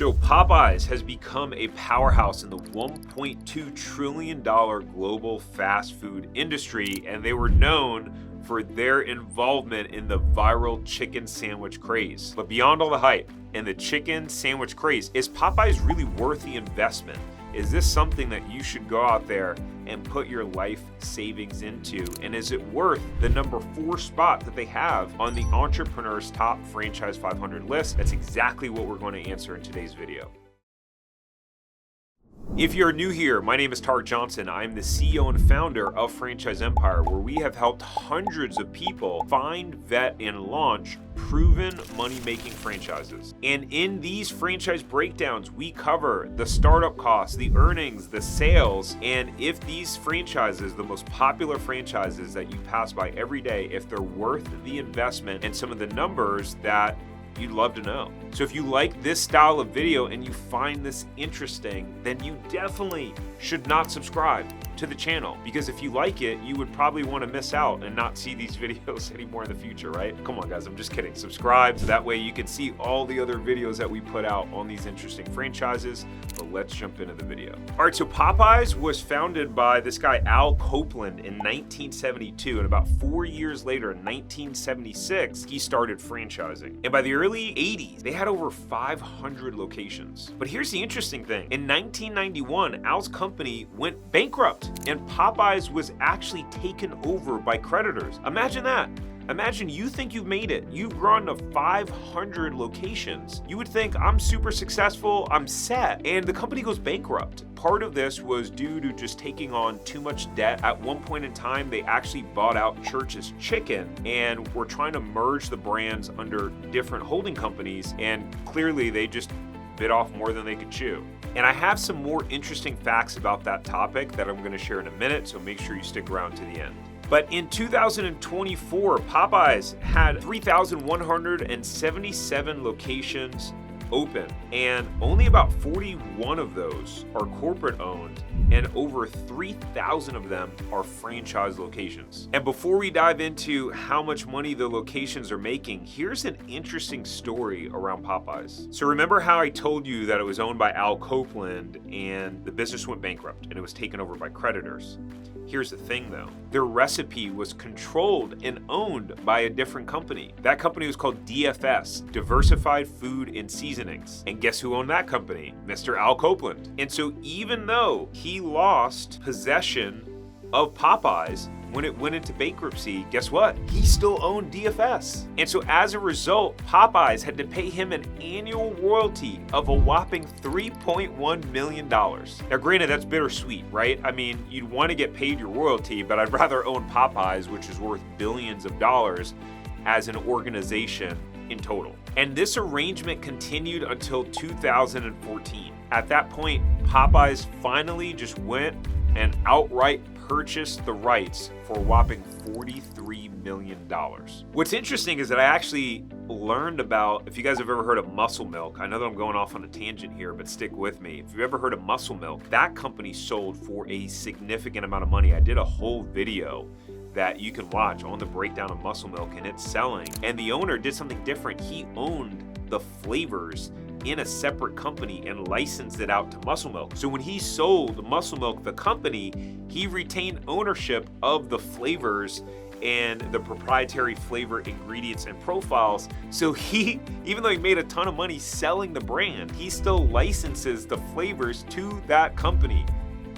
So Popeyes has become a powerhouse in the $1.2 trillion global fast food industry, and they were known for their involvement in the viral chicken sandwich craze. But beyond all the hype and the chicken sandwich craze, is Popeyes really worth the investment? Is this something that you should go out there and put your life savings into? And is it worth the number 4 spot that they have on the Entrepreneur's Top Franchise 500 list? That's exactly what we're going to answer in today's video. If you're new here, my name is Tarek Johnson. I'm the CEO and founder of Franchise Empire, where we have helped hundreds of people find, vet, and launch proven money-making franchises. And in these franchise breakdowns, we cover the startup costs, the earnings, the sales, and if these franchises, the most popular franchises that you pass by every day, if they're worth the investment, and some of the numbers that you'd love to know. So if you like this style of video and you find this interesting, then you definitely should not subscribe to the channel, because if you like it, you would probably want to miss out and not see these videos anymore in the future, right? Come on guys, I'm just kidding. Subscribe so that way you can see all the other videos that we put out on these interesting franchises. But let's jump into the video. All right, so Popeyes was founded by this guy, Al Copeland, in 1972, and about 4 years later, in 1976, he started franchising. And by the early 80s, they had over 500 locations. But here's the interesting thing. In 1991, Al's company went bankrupt, and Popeyes was actually taken over by creditors. Imagine that. Imagine you think you've made it. You've grown to 500 locations. You would think, I'm super successful, I'm set, and the company goes bankrupt. Part of this was due to just taking on too much debt. At one point in time, they actually bought out Church's Chicken and were trying to merge the brands under different holding companies, and clearly they just bit off more than they could chew. And I have some more interesting facts about that topic that I'm going to share in a minute, so make sure you stick around to the end. But in 2024, Popeyes had 3,177 locations open, and only about 41 of those are corporate owned, and over 3,000 of them are franchise locations. And before we dive into how much money the locations are making, here's an interesting story around Popeyes. So remember how I told you that it was owned by Al Copeland and the business went bankrupt and it was taken over by creditors? Here's the thing though, their recipe was controlled and owned by a different company. That company was called DFS, Diversified Food and Seasonings. And guess who owned that company? Mr. Al Copeland. And so even though he lost possession of Popeyes when it went into bankruptcy, guess what? He still owned DFS. And so as a result, Popeyes had to pay him an annual royalty of a whopping $3.1 million. Now granted, that's bittersweet, right? I mean, you'd want to get paid your royalty, but I'd rather own Popeyes, which is worth billions of dollars as an organization in total. And this arrangement continued until 2014. At that point, Popeyes finally just went and outright purchased the rights for a whopping $43 million. What's interesting is that I actually learned about, if you guys have ever heard of Muscle Milk, I know that I'm going off on a tangent here, but stick with me. If you've ever heard of Muscle Milk, that company sold for a significant amount of money. I did a whole video that you can watch on the breakdown of Muscle Milk and its selling. And the owner did something different. He owned the flavors in a separate company and licensed it out to Muscle Milk. So when he sold Muscle Milk, the company, he retained ownership of the flavors and the proprietary flavor ingredients and profiles. So he, even though he made a ton of money selling the brand, he still licenses the flavors to that company.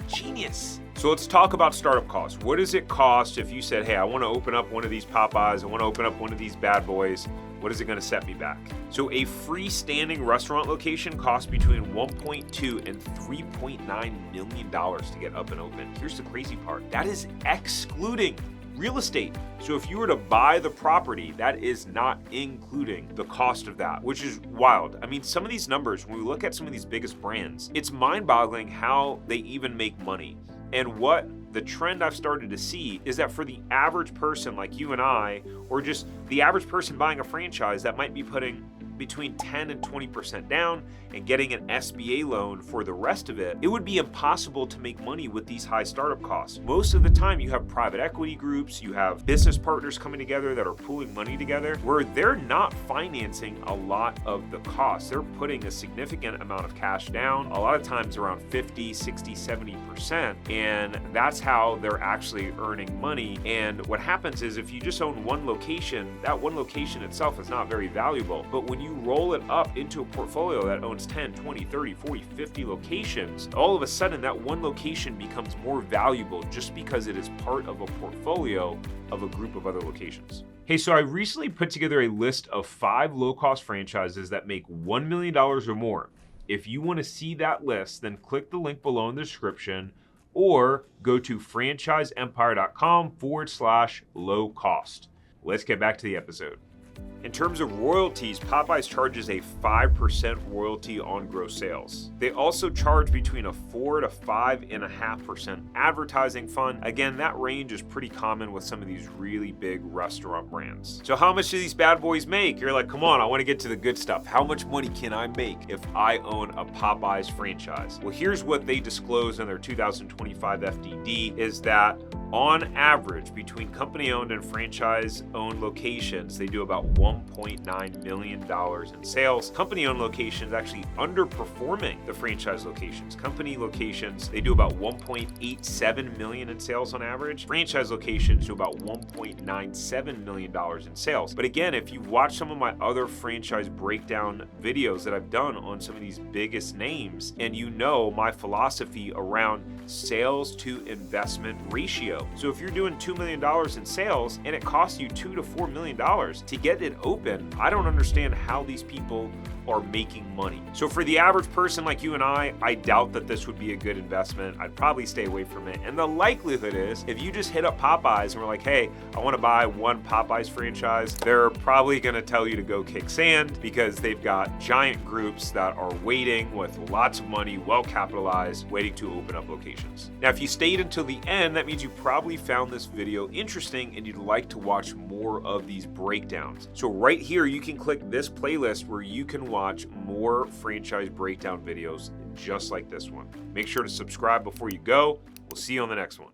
Genius. So let's talk about startup costs. What does it cost if you said, hey, I want to open up one of these Popeyes, I want to open up one of these bad boys? What is it going to set me back? So a freestanding restaurant location costs between $1.2 and $3.9 million to get up and open. Here's the crazy part. That is excluding real estate. So if you were to buy the property, that is not including the cost of that, which is wild. I mean, some of these numbers, when we look at some of these biggest brands, it's mind-boggling how they even make money. And what the trend I've started to see is that for the average person like you and I, or just the average person buying a franchise that might be putting between 10 and 20% down and getting an SBA loan for the rest of it, it would be impossible to make money with these high startup costs. Most of the time, you have private equity groups, you have business partners coming together that are pooling money together, where they're not financing a lot of the costs. They're putting a significant amount of cash down, a lot of times around 50, 60, 70%, and that's how they're actually earning money. And what happens is if you just own one location, that one location itself is not very valuable. But when you roll it up into a portfolio that owns 10, 20, 30, 40, 50 locations, all of a sudden that one location becomes more valuable just because it is part of a portfolio of a group of other locations. Hey, so I recently put together a list of 5 low-cost franchises that make $1 million or more. If you want to see that list, then click the link below in the description or go to franchiseempire.com/low cost. Let's get back to the episode. In terms of royalties, Popeyes charges a 5% royalty on gross sales. They also charge between a 4 to 5.5% advertising fund. Again, that range is pretty common with some of these really big restaurant brands. So how much do these bad boys make? You're like, come on, I want to get to the good stuff. How much money can I make if I own a Popeyes franchise? Well, here's what they disclose in their 2025 FDD is that on average, between company-owned and franchise-owned locations, they do about $1.9 million in sales. Company-owned locations actually underperforming the franchise locations. Company locations, they do about $1.87 million in sales on average. Franchise locations do about $1.97 million in sales. But again, if you watch some of my other franchise breakdown videos that I've done on some of these biggest names, and you know my philosophy around sales to investment ratio. So if you're doing $2 million in sales and it costs you $2 to $4 million to get it open, I don't understand how these people are making money. So for the average person like you and I doubt that this would be a good investment. I'd probably stay away from it. And the likelihood is if you just hit up Popeyes and we're like, hey, I want to buy one Popeyes franchise, they're probably going to tell you to go kick sand because they've got giant groups that are waiting with lots of money, well capitalized, waiting to open up locations. Now, if you stayed until the end, that means you probably found this video interesting and you'd like to watch more of these breakdowns. So right here, you can click this playlist where you can watch more franchise breakdown videos just like this one. Make sure to subscribe before you go. We'll see you on the next one.